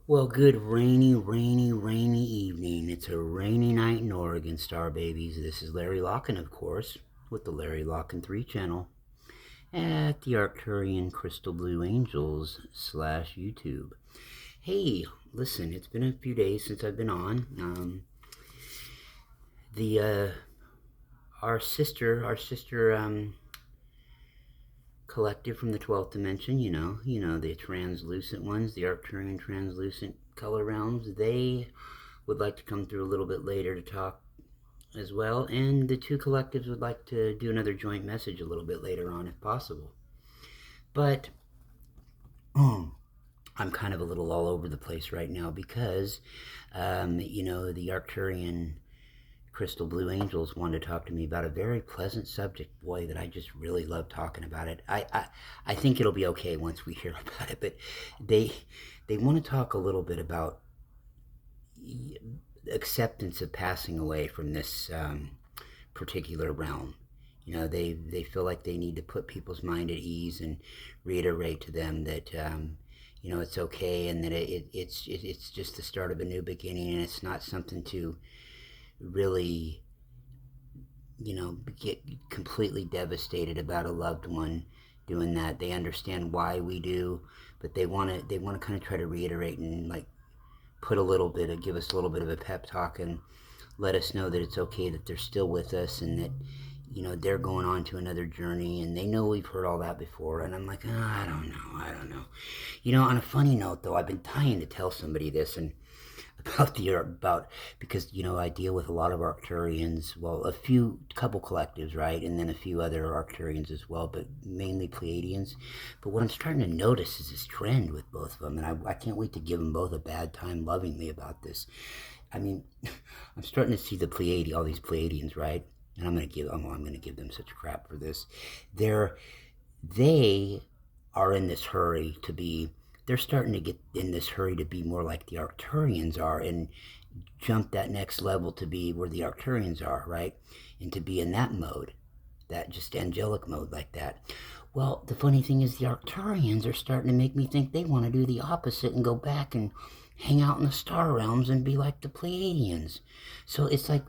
Well, good rainy evening. It's a rainy night in Oregon, star babies. This is Larry Locken, of course, with the Larry Locken 3 channel at the Arcturian Crystal Blue Angels / YouTube. Hey, listen, it's been a few days since I've been on. The our sister collective from the 12th dimension, the translucent ones, the Arcturian translucent color realms, they would like to come through a little bit later to talk as well, and the two collectives would like to do another joint message a little bit later on if possible. But I'm kind of a little all over the place right now because, the Arcturian Crystal Blue Angels wanted to talk to me about a very pleasant subject, boy, that I just really love talking about it. I think it'll be okay once we hear about it, but they want to talk a little bit about acceptance of passing away from this particular realm. They feel like they need to put people's mind at ease and reiterate to them that it's okay, and that it's just the start of a new beginning, and it's not something to really get completely devastated about a loved one doing that. They understand why we do, but they want to kind of try to reiterate and like give us a little bit of a pep talk and let us know that it's okay, that they're still with us, and that they're going on to another journey, and they know we've heard all that before. And I'm like, I don't know. On a funny note though, I've been dying to tell somebody this, and because I deal with a lot of Arcturians, well, couple collectives, right, and then a few other Arcturians as well, but mainly Pleiadians. But what I'm starting to notice is this trend with both of them, and I can't wait to give them both a bad time lovingly about this. I mean, I'm starting to see all these Pleiadians, right, and I'm going to give them such crap for this. They are in this hurry to be. They're starting to get in this hurry to be more like the Arcturians are and jump that next level to be where the Arcturians are, right? And to be in that mode, that just angelic mode like that. Well, the funny thing is the Arcturians are starting to make me think they want to do the opposite and go back and hang out in the star realms and be like the Pleiadians. So it's like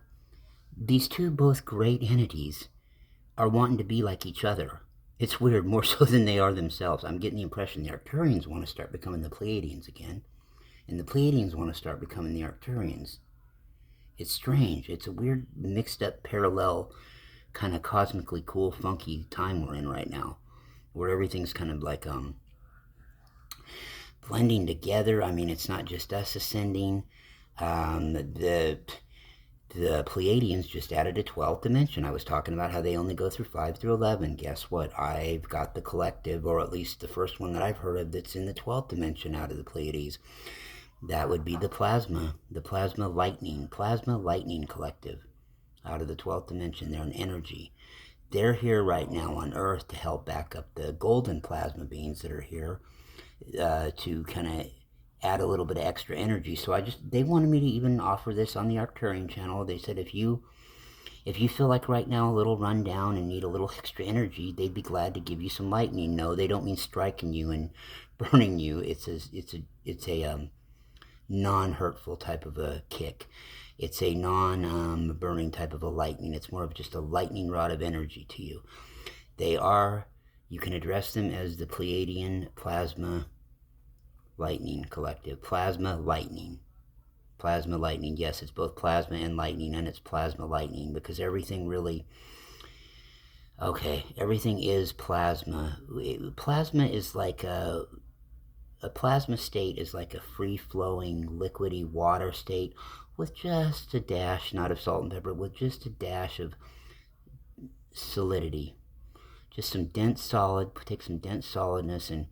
these two both great entities are wanting to be like each other. It's weird, more so than they are themselves. I'm getting the impression the Arcturians want to start becoming the Pleiadians again, and the Pleiadians want to start becoming the Arcturians. It's strange. It's a weird, mixed up, parallel, kind of cosmically cool, funky time we're in right now, where everything's kind of like blending together. I mean, it's not just us ascending. The Pleiadians just added a 12th dimension. I was talking about how they only go through 5 through 11. Guess what? I've got the collective, or at least the first one that I've heard of, that's in the 12th dimension out of the Pleiades. That would be the plasma lightning collective out of the 12th dimension. They're an energy. They're here right now on Earth to help back up the golden plasma beings that are here to kind of add a little bit of extra energy. So they wanted me to even offer this on the Arcturian channel. They said if you feel like right now a little run down and need a little extra energy, they'd be glad to give you some lightning. No, they don't mean striking you and burning you. It's a non-hurtful type of a kick. It's a non-burning type of a lightning. It's more of just a lightning rod of energy to you. You can address them as the Pleiadian Plasma Lightning Collective. Plasma lightning. Yes, it's both plasma and lightning, and it's plasma lightning because everything is plasma. Plasma is like a plasma state is like a free-flowing, liquidy water state with just a dash, not of salt and pepper, with just a dash of solidity. Just some dense solid, take some dense solidness and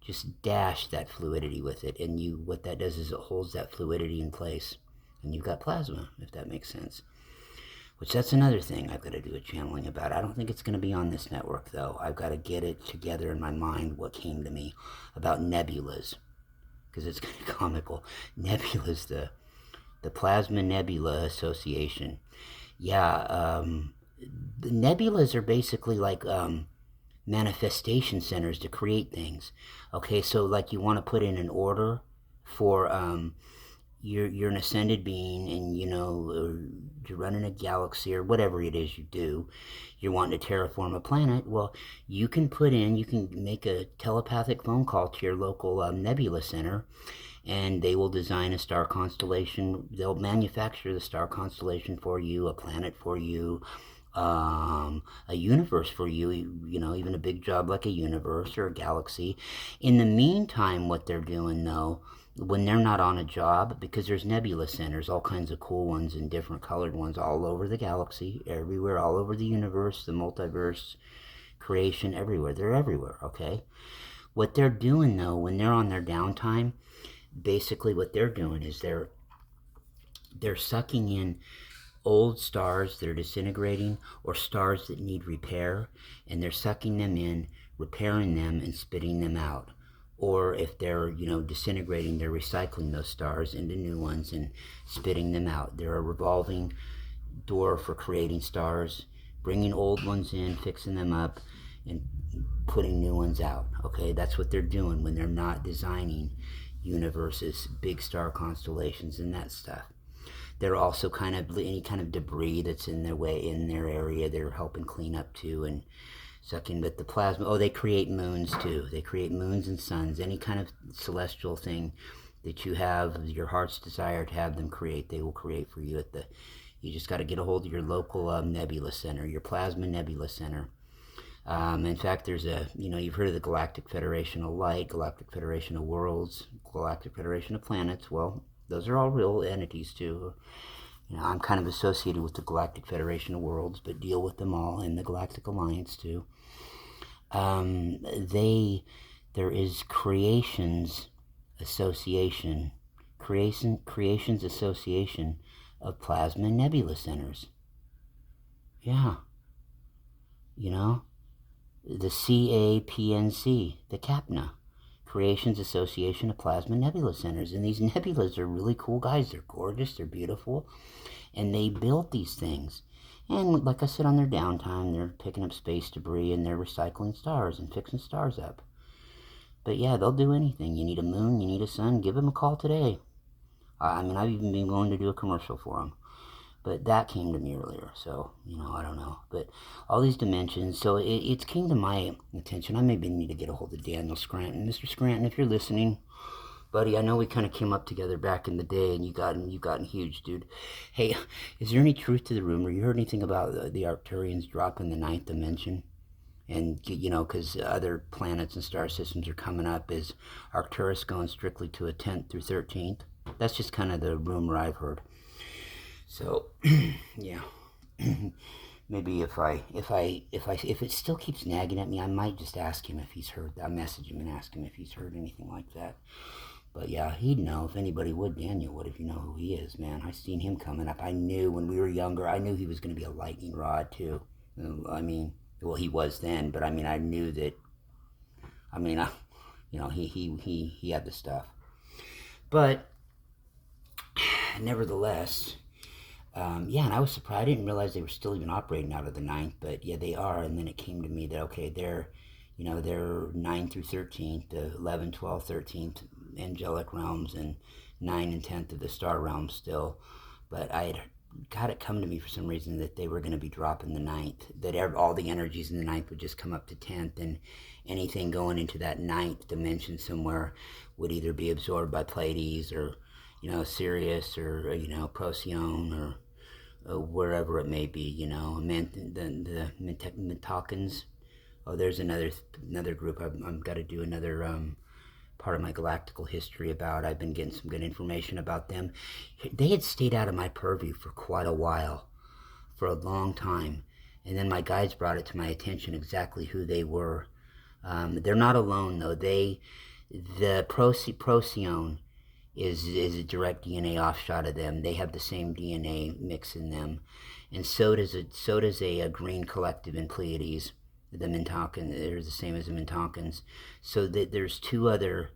just dash that fluidity with it, and what that does is it holds that fluidity in place, and you've got plasma, if that makes sense. Which that's another thing I've got to do a channeling about. I don't think it's going to be on this network though. I've got to get it together in my mind what came to me about nebulas, because it's kind of comical. Nebulas, the Plasma Nebula Association. Yeah, the nebulas are basically like manifestation centers to create things. Okay, so like you want to put in an order for you're an ascended being, and you're running a galaxy or whatever it is you do. You're wanting to terraform a planet. Well, you can make a telepathic phone call to your local nebula center, and they will design a star constellation. They'll manufacture the star constellation for you, a planet for you, a universe for you, even a big job like a universe or a galaxy. In the meantime, what they're doing, though, when they're not on a job, because there's nebula centers, all kinds of cool ones and different colored ones all over the galaxy, everywhere, all over the universe, the multiverse, creation, everywhere. They're everywhere, okay? What they're doing, though, when they're on their downtime, basically what they're doing is they're sucking in old stars that are disintegrating or stars that need repair, and they're sucking them in, repairing them, and spitting them out. Or if they're disintegrating, they're recycling those stars into new ones and spitting them out. They're a revolving door for creating stars, bringing old ones in, fixing them up, and putting new ones out. Okay, that's what they're doing when they're not designing universes, big star constellations, and that stuff. They're also any kind of debris that's in their area, they're helping clean up too, and sucking with the plasma. Oh, they create moons too. They create moons and suns. Any kind of celestial thing that you have your heart's desire to have them create, they will create for you. You just got to get a hold of your local nebula center, your plasma nebula center. In fact, there's you've heard of the Galactic Federation of Light, Galactic Federation of Worlds, Galactic Federation of Planets. Well, those are all real entities too. I'm kind of associated with the Galactic Federation of Worlds, but deal with them all, and the Galactic Alliance too. There is Creations Association of Plasma Nebula Centers. Yeah. The CAPNC, the CAPNA, Creations Association of Plasma Nebula Centers. And these nebulas are really cool guys. They're gorgeous, they're beautiful, and they built these things. And like I said, on their downtime, they're picking up space debris, and they're recycling stars and fixing stars up. But yeah, they'll do anything. You need a moon, you need a sun, give them a call today. I've even been willing to do a commercial for them. But that came to me earlier, so, I don't know. But all these dimensions, so it came to my attention. I maybe need to get a hold of Daniel Scranton. Mr. Scranton, if you're listening, buddy, I know we kind of came up together back in the day, and you've gotten huge, dude. Hey, is there any truth to the rumor? You heard anything about the Arcturians dropping the 9th dimension? And, because other planets and star systems are coming up, is Arcturus going strictly to a 10th through 13th? That's just kind of the rumor I've heard. So, yeah, maybe if it still keeps nagging at me, I might just ask him if he's heard. I'll message him and ask him if he's heard anything like that. But yeah, he'd know. If anybody would, Daniel would, if you know who he is, man. I seen him coming up. I knew when we were younger, I knew he was going to be a lightning rod too. Well, he was then, but I knew that. He had the stuff. But nevertheless. And I was surprised. I didn't realize they were still even operating out of the 9th, but yeah, they are. And then it came to me that, okay, they're 9 through 13th, the 11, 12, 13th angelic realms, and 9 and 10th of the star realms still. But I had got it come to me for some reason that they were going to be dropping the 9th, that all the energies in the 9th would just come up to 10th, and anything going into that 9th dimension somewhere would either be absorbed by Pleiades or, Sirius or, Procyon or wherever it may be, the Mentacans. Oh, there's another group I've got to do another part of my galactical history about. I've been getting some good information about them. They had stayed out of my purview for quite a while, for a long time, and then my guides brought it to my attention exactly who they were. They're not alone though. The Procyon is a direct DNA offshot of them. They have the same DNA mix in them, and so does a green collective in Pleiades. The Mentacans, they're the same as the Mentacans. So there's two other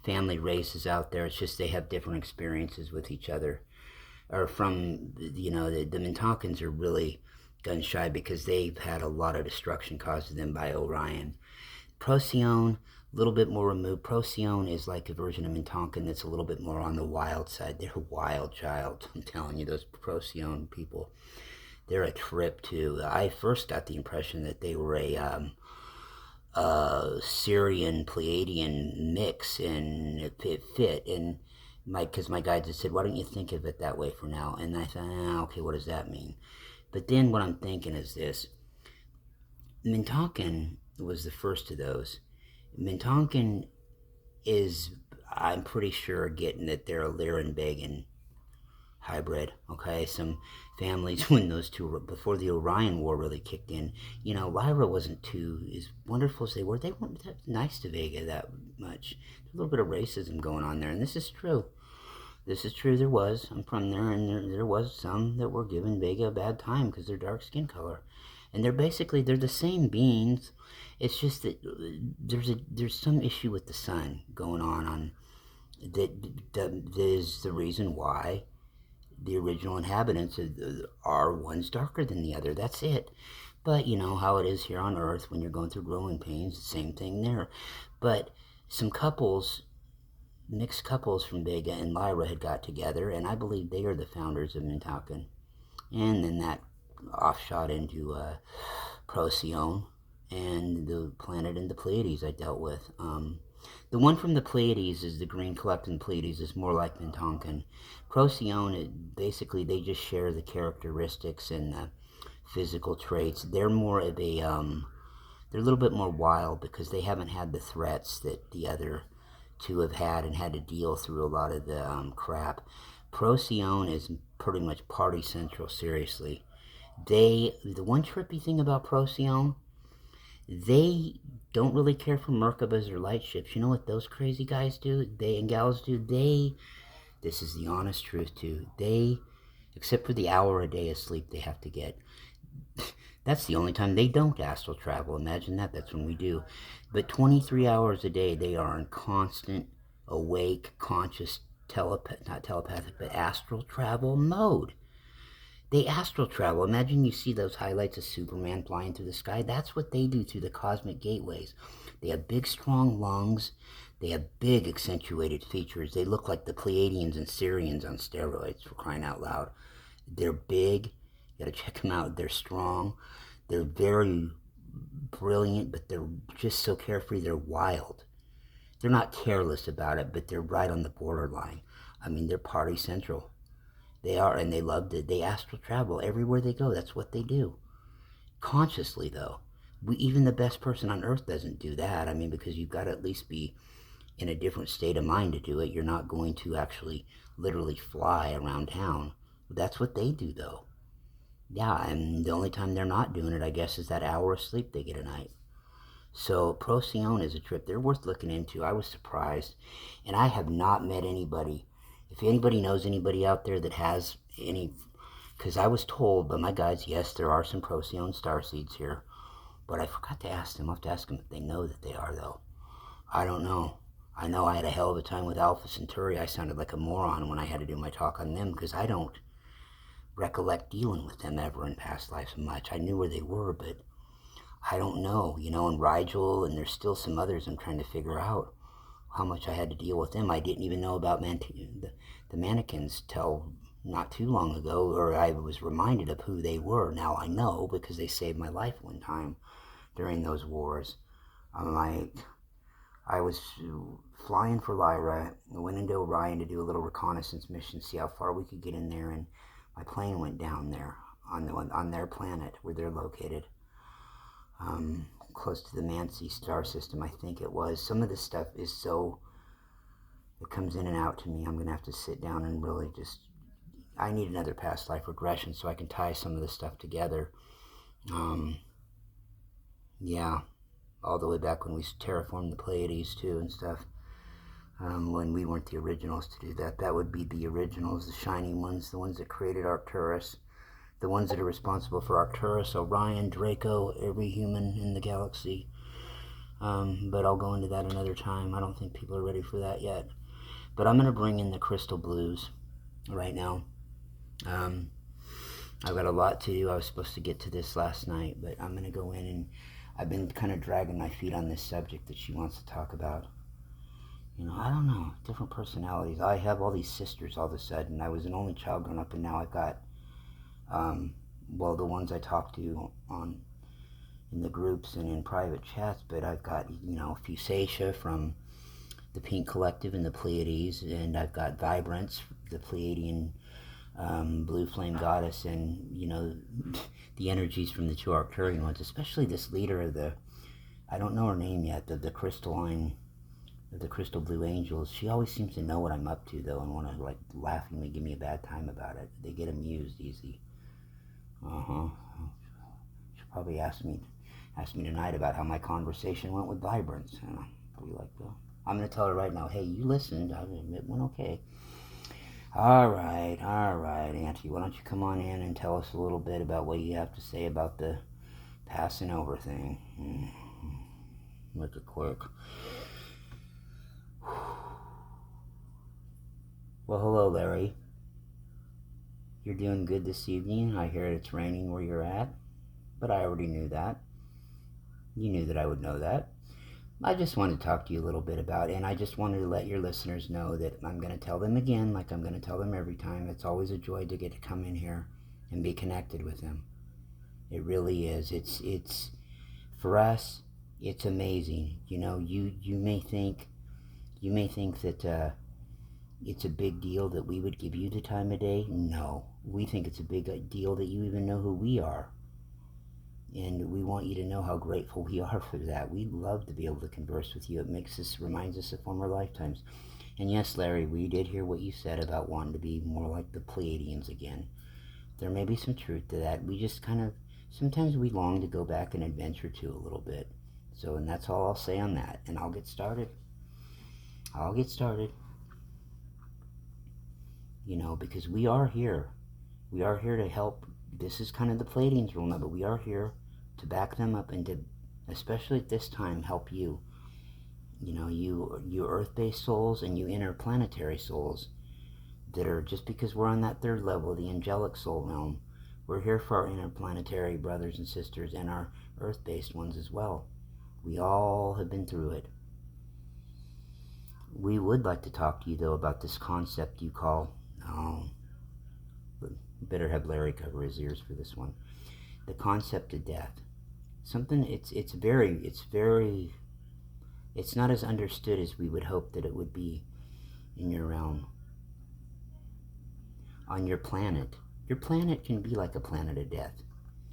family races out there. It's just they have different experiences with each other. Or from the Mentacans are really gun shy because they've had a lot of destruction caused to them by Orion. Procyon, a little bit more removed. Procyon is like a version of Mintonkan that's a little bit more on the wild side. They're a wild child. I'm telling you, those Procyon people, they're a trip too. I first got the impression that they were a Syrian Pleiadian mix, and it fit. And because my guides had said, why don't you think of it that way for now? And I thought, okay, what does that mean? But then what I'm thinking is this: Mintonkan was the first of those. Mintonkan is, I'm pretty sure, getting that they're a Lyran-Began hybrid. Okay, some families, when those two were, before the Orion War really kicked in, Lyra wasn't too, as wonderful as they weren't that nice to Vega that much. There's a little bit of racism going on there, and this is true. This is true. There was. I'm from there, and there was some that were giving Vega a bad time because they're dark skin color, and they're the same beings. It's just that there's some issue with the sun going on that is the reason why the original inhabitants are one's darker than the other. That's it. But you know how it is here on Earth when you're going through growing pains. The same thing there. But some couples, mixed couples from Vega and Lyra had got together, and I believe they are the founders of Mintonkan. And then that offshot into Procyon and the planet in the Pleiades I dealt with. The one from the Pleiades is the green collecting Pleiades is more like Mintonkan. Procyon, basically, they just share the characteristics and the physical traits. They're more of a, they're a little bit more wild because they haven't had the threats that the other two have had and had to deal through a lot of the crap. Procyon is pretty much party central, seriously. The one trippy thing about Procyon, they don't really care for Merkabas or light ships. You know what those crazy guys do? They and gals do? This is the honest truth too. Except for the hour a day of sleep they have to get. That's the only time they don't astral travel. Imagine that. That's when we do. But 23 hours a day, they are in constant, awake, conscious, not telepathic, but astral travel mode. They astral travel. Imagine you see those highlights of Superman flying through the sky. That's what they do through the cosmic gateways. They have big, strong lungs. They have big, accentuated features. They look like the Pleiadians and Syrians on steroids, for crying out loud. They're big. You gotta check them out. They're strong. They're very brilliant, but they're just so carefree. They're wild. They're not careless about it, but they're right on the borderline. I mean, they're party central. They are, and they love it. They astral travel everywhere they go. That's what they do. Consciously, though. Even the best person on Earth doesn't do that. I mean, because you've got to at least be in a different state of mind to do it. You're not going to actually literally fly around town. That's what they do, though. Yeah, and the only time they're not doing it, I guess, is that hour of sleep they get a night. So Procyon is a trip they're worth looking into. I was surprised, and I have not met anybody. If anybody knows anybody out there that has any, because I was told by my guides, yes, there are some Procyon starseeds here, but I forgot to ask them. I'll have to ask them if they know that they are, though. I don't know. I know I had a hell of a time with Alpha Centauri. I sounded like a moron when I had to do my talk on them because I don't recollect dealing with them ever in past lives much. I knew where they were, but I don't know, and Rigel, and there's still some others I'm trying to figure out how much I had to deal with them. I didn't even know about the mannequins till not too long ago, or I was reminded of who they were. Now I know because they saved my life one time during those wars. I was flying for Lyra. I went into Orion to do a little reconnaissance mission, see how far we could get in there, and my plane went down there on their planet where they're located, close to the Mancy star system, I think it was. Some of this stuff is so, it comes in and out to me. I'm going to have to sit down and really I need another past life regression so I can tie some of this stuff together. Yeah, all the way back when we terraformed the Pleiades too and stuff. When we weren't the originals to do that. That would be the originals, the shining ones, the ones that created Arcturus, the ones that are responsible for Arcturus, Orion, Draco, every human in the galaxy. But I'll go into that another time. I don't think people are ready for that yet. But I'm going to bring in the Crystal Blues right now. I've got a lot to do. I was supposed to get to this last night, but I'm going to go in and I've been kind of dragging my feet on this subject that she wants to talk about. I don't know, different personalities. I have all these sisters all of a sudden. I was an only child growing up, and now I've got, the ones I talk to in the groups and in private chats, but I've got, Fusacia from the Pink Collective and the Pleiades, and I've got Vibrance, the Pleiadian blue flame goddess, and, the energies from the two Arcturian ones, especially this leader of I don't know her name yet, the Crystal Blue Angels. She always seems to know what I'm up to, though, and want to, laughingly give me a bad time about it. They get amused easy. She'll probably ask me tonight about how my conversation went with Vibrance. I'm going to tell her right now, hey, you listened. It went okay. All right, Auntie. Why don't you come on in and tell us a little bit about what you have to say about the passing over thing. Make it quick. Well, hello, Larry. You're doing good this evening. I hear it's raining where you're at, but I already knew that. You knew that I would know that. I just wanted to talk to you a little bit about it, and I just wanted to let your listeners know that I'm going to tell them again, like I'm going to tell them every time. It's always a joy to get to come in here and be connected with them. It really is. It's for us, it's amazing. You may think that it's a big deal that we would give you the time of day. No, we think it's a big deal that you even know who we are. And we want you to know how grateful we are for that. We love to be able to converse with you. It reminds us of former lifetimes. And yes, Larry, we did hear what you said about wanting to be more like the Pleiadians again. There may be some truth to that. We just sometimes we long to go back and adventure too a little bit. So, and that's all I'll say on that. And I'll get started. Because we are here. We are here to help. This is kind of the Pleiadians' role now, but we are here to back them up and to, especially at this time, help you. You earth-based souls and you interplanetary souls that are, just because we're on that third level, the angelic soul realm, we're here for our interplanetary brothers and sisters and our earth-based ones as well. We all have been through it. We would like to talk to you, though, about this concept you call, better have Larry cover his ears for this one. The concept of death. Something, it's not as understood as we would hope that it would be in your realm. On your planet can be like a planet of death.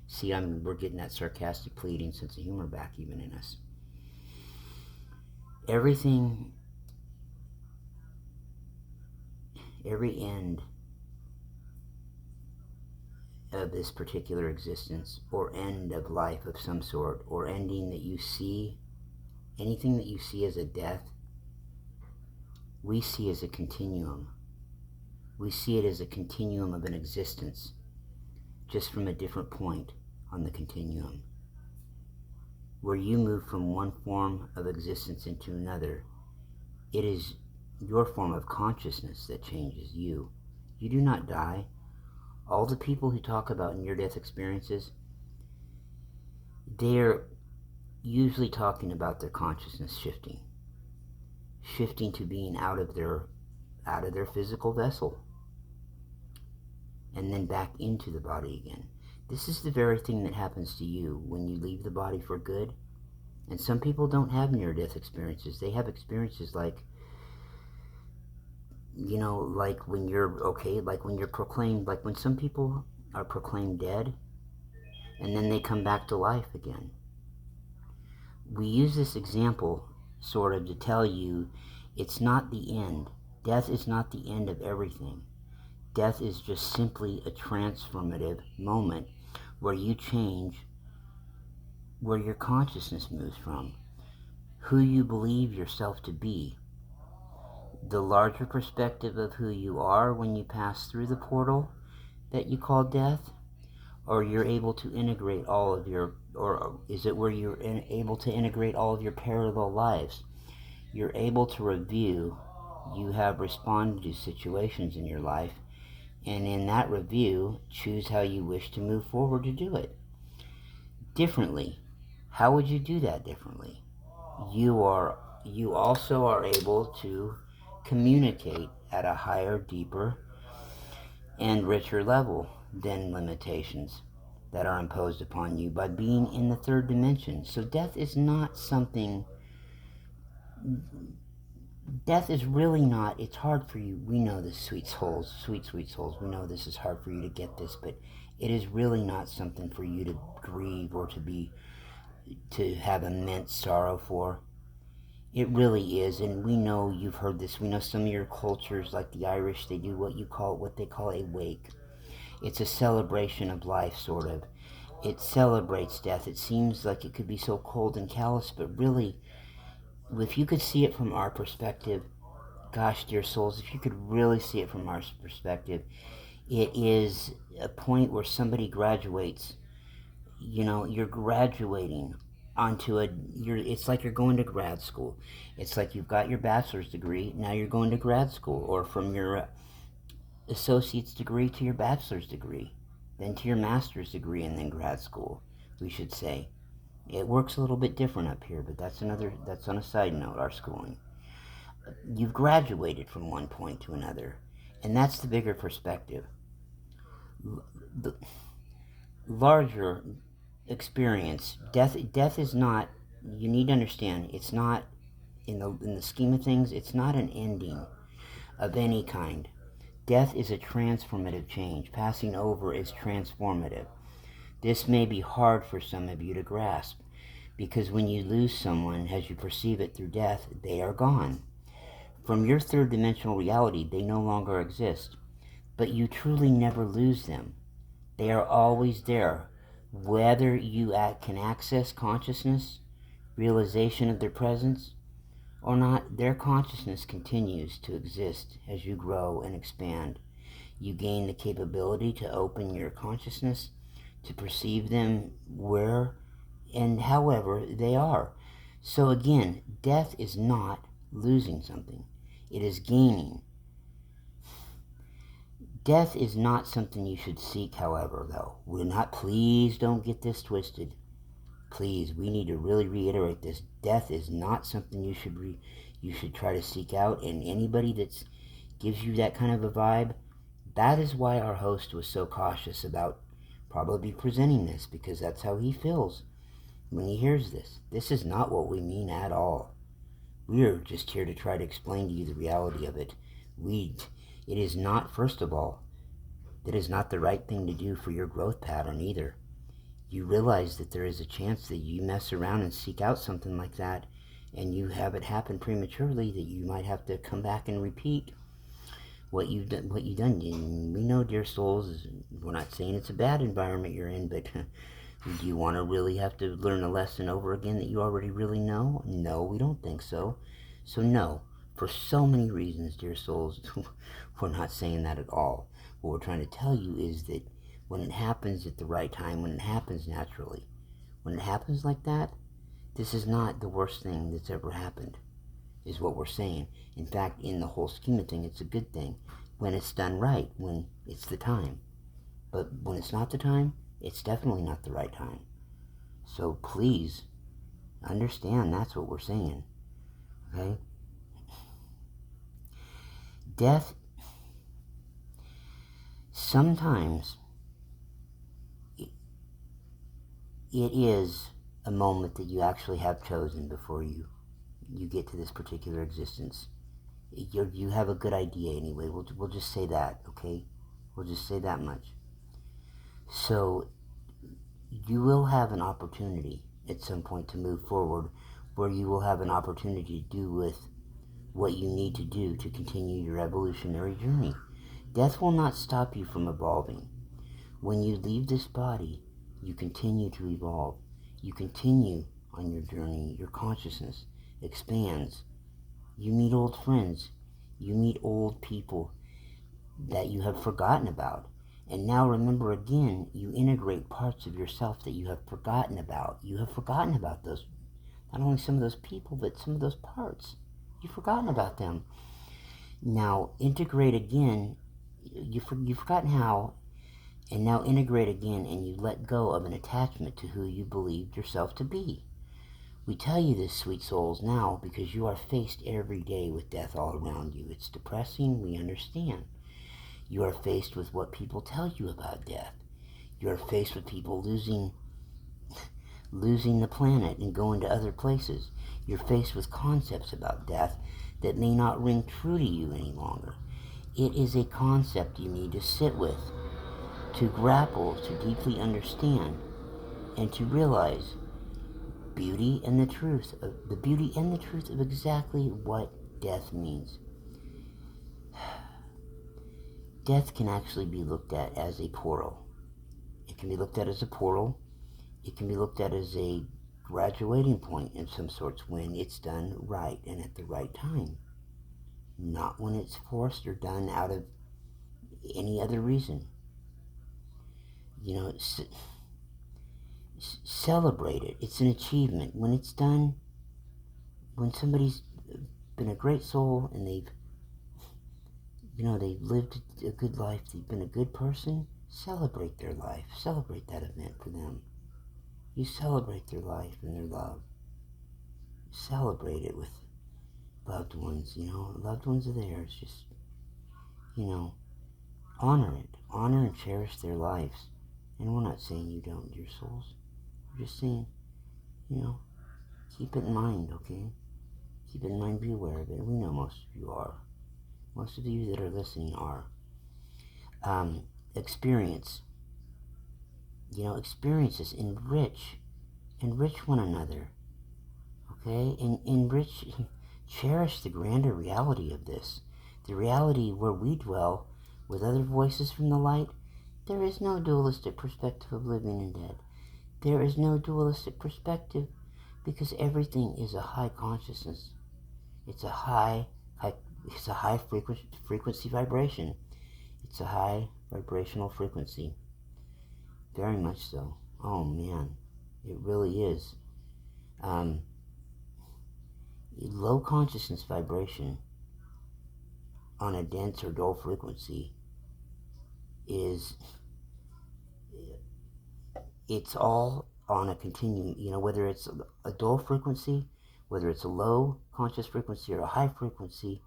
See, we're getting that sarcastic, pleading sense of humor back even in us. Every end of this particular existence, or end of life of some sort, or ending that you see, anything that you see as a death, we see as a continuum. We see it as a continuum of an existence, just from a different point on the continuum. Where you move from one form of existence into another, it is your form of consciousness that changes you. You do not die. All the people who talk about near-death experiences, they're usually talking about their consciousness shifting to being out of their physical vessel, and then back into the body again. This is the very thing that happens to you when you leave the body for good. And some people don't have near-death experiences. They have experiences like when you're okay, like when you're proclaimed, like when some people are proclaimed dead and then they come back to life again. We use this example sort of to tell you it's not the end. Death is not the end of everything. Death is just simply a transformative moment where you change where your consciousness moves from, who you believe yourself to be. The larger perspective of who you are when you pass through the portal that you call death, or you're able to integrate all of your, or is it where you're able to integrate all of your parallel lives? You're able to review, you have responded to situations in your life, and in that review, choose how you wish to move forward to do it differently. How would you do that differently? You also are able to communicate at a higher, deeper, and richer level than limitations that are imposed upon you by being in the third dimension. So death is really not, it's hard for you. We know this, sweet souls, sweet souls. We know this is hard for you to get this, but it is really not something for you to grieve or to have immense sorrow for. It really is, and we know you've heard this. We know some of your cultures, like the Irish, they do what they call a wake. It's a celebration of life, sort of. It celebrates death. It seems like it could be so cold and callous, but really, if you could see it from our perspective, gosh, dear souls, if you could really see it from our perspective, it is a point where somebody graduates. You're graduating it's like you're going to grad school. It's like you've got your bachelor's degree, now you're going to grad school, or from your associate's degree to your bachelor's degree, then to your master's degree, and then grad school, we should say. It works a little bit different up here, but that's on a side note, our schooling. You've graduated from one point to another, and that's the bigger perspective. The larger experience, death is not, you need to understand, it's not, in the scheme of things, it's not an ending of any kind. Death is a transformative change. Passing over is transformative. This may be hard for some of you to grasp, because when you lose someone, as you perceive it through death, they are gone. From your third dimensional reality, they no longer exist. But you truly never lose them. They are always there. Whether you can access consciousness, realization of their presence, or not, their consciousness continues to exist as you grow and expand. You gain the capability to open your consciousness, to perceive them where and however they are. So again, death is not losing something. It is gaining. Death is not something you should seek, however, though. Please don't get this twisted. Please, we need to really reiterate this. Death is not something you should try to seek out, and anybody that gives you that kind of a vibe, that is why our host was so cautious about probably presenting this, because that's how he feels when he hears this. This is not what we mean at all. We are just here to try to explain to you the reality of it. It is not, first of all, that is not the right thing to do for your growth pattern either. You realize that there is a chance that you mess around and seek out something like that, and you have it happen prematurely, that you might have to come back and repeat what you've done. And we know, dear souls, we're not saying it's a bad environment you're in, but do you want to really have to learn a lesson over again that you already really know? No, we don't think so. So no, for so many reasons, dear souls, we're not saying that at all. What we're trying to tell you is that when it happens at the right time, when it happens naturally, when it happens like that, this is not the worst thing that's ever happened, is what we're saying. In fact, in the whole scheme of things, it's a good thing when it's done right, when it's the time. But when it's not the time, it's definitely not the right time. So please understand, that's what we're saying. Okay? Death, sometimes it is a moment that you actually have chosen before you get to this particular existence. You have a good idea anyway. We'll just say that, okay? We'll just say that much. So you will have an opportunity at some point to move forward, where you will have an opportunity to do with what you need to do to continue your evolutionary journey. Death will not stop you from evolving. When you leave this body, you continue to evolve. You continue on your journey. Your consciousness expands. You meet old friends. You meet old people that you have forgotten about. And now remember again, you integrate parts of yourself that you have forgotten about. You have forgotten about those, not only some of those people, but some of those parts. You've forgotten about them. Now integrate again. You've forgotten how And now integrate again, and you let go of an attachment to who you believed yourself to be. We tell you this, sweet souls, now because you are faced every day with death all around you. It's depressing, we understand. You are faced with what people tell you about death. You are faced with people losing the planet and going to other places. You're faced with concepts about death that may not ring true to you any longer. It is a concept you need to sit with, to grapple, to deeply understand, and to realize the beauty and the truth of exactly what death means. Death can actually be looked at as a portal. It can be looked at as a portal. It can be looked at as a graduating point in some sorts when it's done right and at the right time. Not when it's forced or done out of any other reason. Celebrate it. It's an achievement. When it's done, when somebody's been a great soul and they've lived a good life, they've been a good person, celebrate their life. Celebrate that event for them. You celebrate their life and their love. Celebrate it with loved ones, loved ones of theirs. Just, honor it. Honor and cherish their lives. And we're not saying you don't, dear souls. We're just saying, keep it in mind, okay? Keep it in mind, be aware of it. We know most of you are. Most of you that are listening are. Experiences enrich one another, okay? And cherish the grander reality of this. The reality where we dwell with other voices from the light. There is no dualistic perspective of living and dead. There is no dualistic perspective because everything is a high consciousness. It's a high frequency vibration. It's a high vibrational frequency. Very much so. Oh man, it really is. Low consciousness vibration on a dense or dull frequency it's all on a continuum, whether it's a dull frequency, whether it's a low conscious frequency or a high frequency,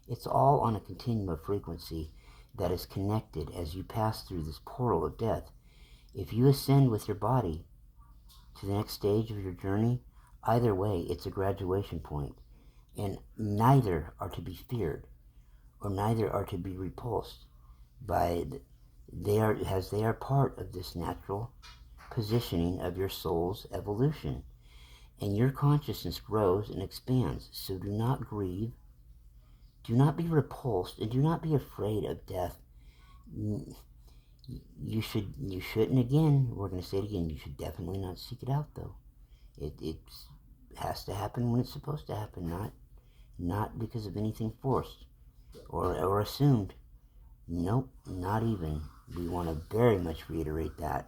it's all on a continuum of frequency that is connected as you pass through this portal of death. If you ascend with your body to the next stage of your journey, either way, it's a graduation point, and neither are to be feared, or neither are to be repulsed they are part of this natural positioning of your soul's evolution, and your consciousness grows and expands. So do not grieve, do not be repulsed, and do not be afraid of death. You shouldn't, again, we're going to say it again, you should definitely not seek it out, though. It has to happen when it's supposed to happen, not because of anything forced or assumed. Nope, not even. We want to very much reiterate that.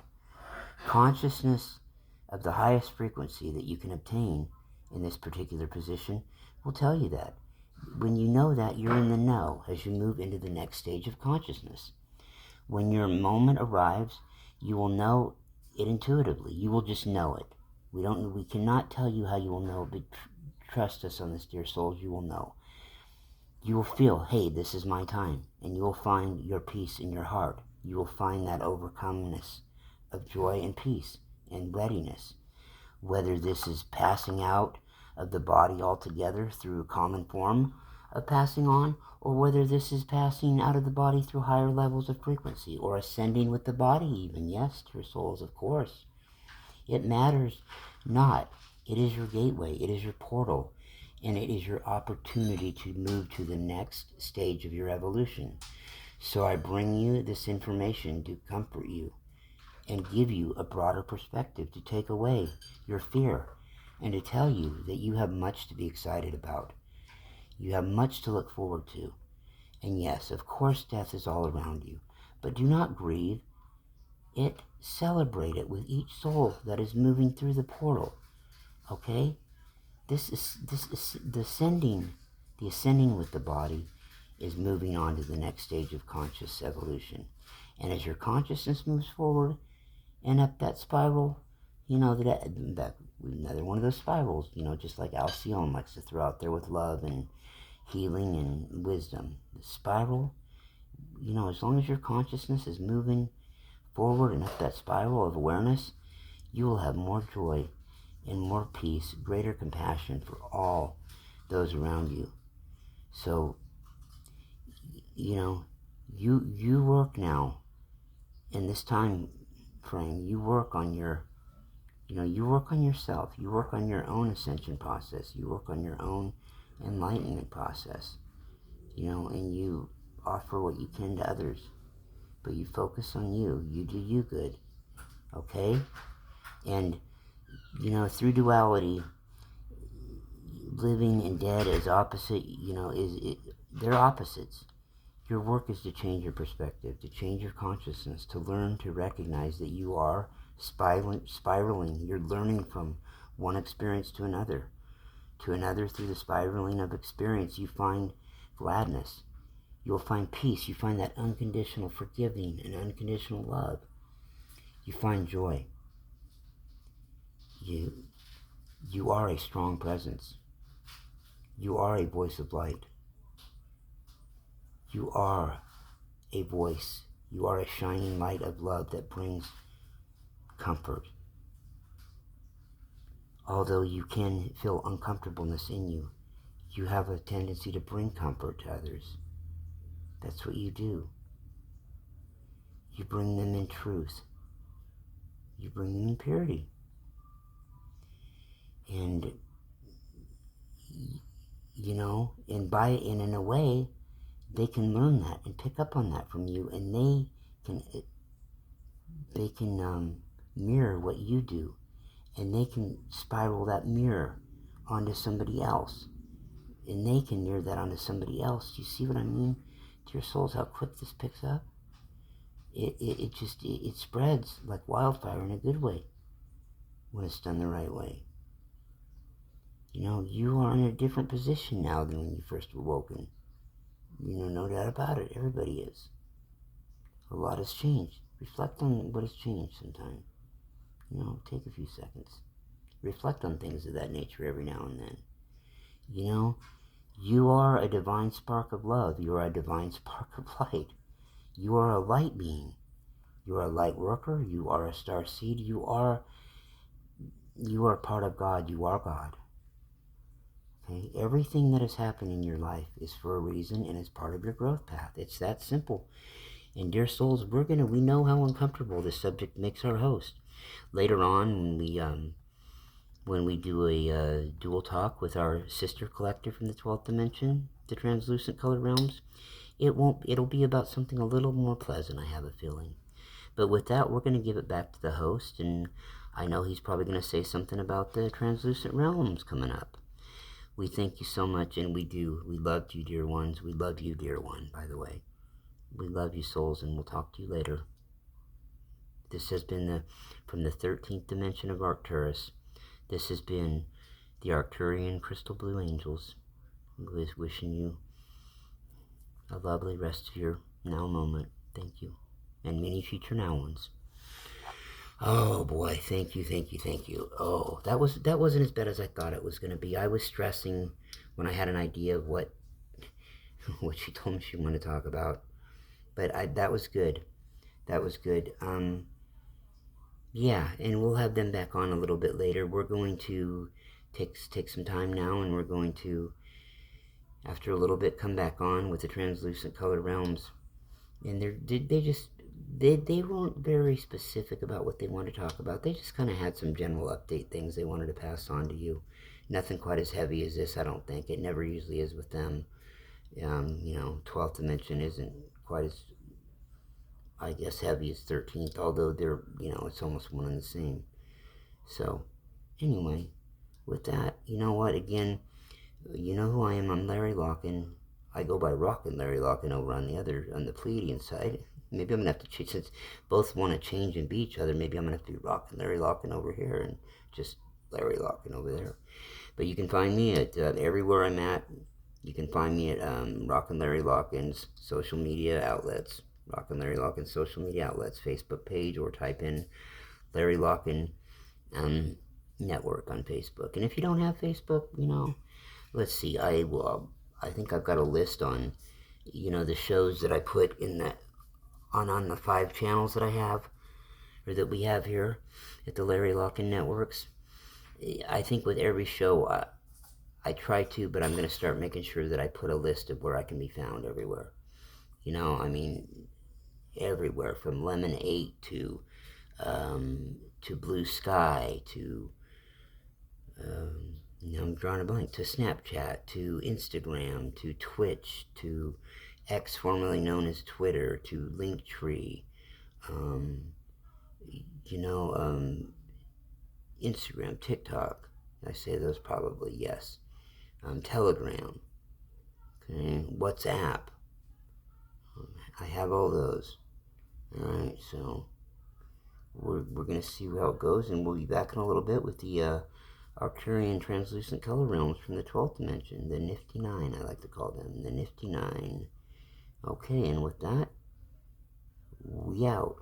Consciousness of the highest frequency that you can obtain in this particular position will tell you that. When you know that, you're in the know as you move into the next stage of consciousness. When your moment arrives, you will know it intuitively. You will just know it. We cannot tell you how you will know, but trust us on this, dear souls, you will know. You will feel, hey, this is my time, and you will find your peace in your heart. You will find that overcomeness of joy and peace and readiness. Whether this is passing out of the body altogether through a common form of passing on, or whether this is passing out of the body through higher levels of frequency, or ascending with the body even. Yes, dear souls, of course. It matters not. It is your gateway. It is your portal. And it is your opportunity to move to the next stage of your evolution. So I bring you this information to comfort you and give you a broader perspective, to take away your fear and to tell you that you have much to be excited about. You have much to look forward to. And yes, of course, death is all around you, but do not grieve it. Celebrate it with each soul that is moving through the portal. Okay? This is the ascending with the body is moving on to the next stage of conscious evolution. And as your consciousness moves forward and up that spiral, that another one of those spirals, just like Alcyone likes to throw out there with love and healing and wisdom. The spiral, as long as your consciousness is moving forward and up that spiral of awareness, you will have more joy and more peace, greater compassion for all those around you. So, you work now in this time frame. You work on you work on yourself. You work on your own ascension process. You work on your own enlightenment process. And you offer what you can to others. But you focus on you. You do you good. Okay? And, through duality, living and dead as opposite, they're opposites. Your work is to change your perspective, to change your consciousness, to learn to recognize that you are spiraling. You're learning from one experience to another. Through the spiraling of experience, you find gladness. You'll find peace. You find that unconditional forgiving and unconditional love. You find joy. You are a strong presence. You are a voice of light. You are a voice. You are a shining light of love that brings comfort. Although you can feel uncomfortableness in you, you have a tendency to bring comfort to others. That's what you do. You bring them in truth. You bring them in purity. And, and in a way, they can learn that and pick up on that from you, and they can mirror what you do, and they can spiral that mirror onto somebody else, and they can mirror that onto somebody else. Do you see what I mean? Dear souls, how quick this picks up? It spreads like wildfire in a good way when it's done the right way. You are in a different position now than when you first were woken. No doubt about it. Everybody is. A lot has changed. Reflect on what has changed sometime. Take a few seconds. Reflect on things of that nature every now and then. You are a divine spark of love. You are a divine spark of light. You are a light being. You are a light worker. You are a star seed. You are part of God. You are God. Okay? Everything that has happened in your life is for a reason, and it's part of your growth path. It's that simple. And dear souls, we know how uncomfortable this subject makes our host. Later on, when we do a dual talk with our sister collective from the 12th dimension, the translucent color realms, it'll be about something a little more pleasant, I have a feeling. But with that, we're going to give it back to the host, and I know he's probably going to say something about the translucent realms coming up. We thank you so much, and we do. We loved you, dear ones. We love you, dear one, by the way. We love you, souls, and we'll talk to you later. This has been from the 13th dimension of Arcturus. This has been the Arcturian Crystal Blue Angels. Wishing you a lovely rest of your now moment. Thank you. And many future now ones. Oh boy, thank you. Oh, that wasn't as bad as I thought it was going to be. I was stressing when I had an idea of what she told me she wanted to talk about. But that was good. Yeah, and we'll have them back on a little bit later. We're going to take some time now, and we're going to, after a little bit, come back on with the translucent color realms. And they weren't very specific about what they wanted to talk about. They just kind of had some general update things they wanted to pass on to you. Nothing quite as heavy as this, I don't think. It never usually is with them. 12th dimension isn't quite as, I guess, heavy as 13th, although they're, it's almost one and the same. So, anyway, with that, you know what, again, you know who I am. I'm Larry Locken. I go by Rockin' Larry Locken over on the Pleiadian side. Maybe I'm going to have to change, since both want to change and be each other, maybe I'm going to have to be Rockin' Larry Locken over here and just Larry Locken over there. But you can find me at everywhere I'm at. You can find me at Rockin' Larry Locken's social media outlets, Lockin' Larry Lockin social media outlets, Facebook page, or type in Larry Lockin Network on Facebook. And if you don't have Facebook, let's see, I think I've got a list on, the shows that I put in on the 5 channels that I have, or that we have here at the Larry Lockin Networks. I think with every show, I try to, but I'm going to start making sure that I put a list of where I can be found everywhere. Everywhere from Lemon 8 to Blue Sky to, I'm drawing a blank, to Snapchat, to Instagram, to Twitch, to X, formerly known as Twitter, to Linktree, Instagram, TikTok. I say those probably, yes. Telegram, okay, WhatsApp. I have all those. Alright, so we're going to see how it goes, and we'll be back in a little bit with the Arcturian translucent color realms from the 12th dimension, the Nifty 9, I like to call them, the Nifty 9. Okay, and with that, we out.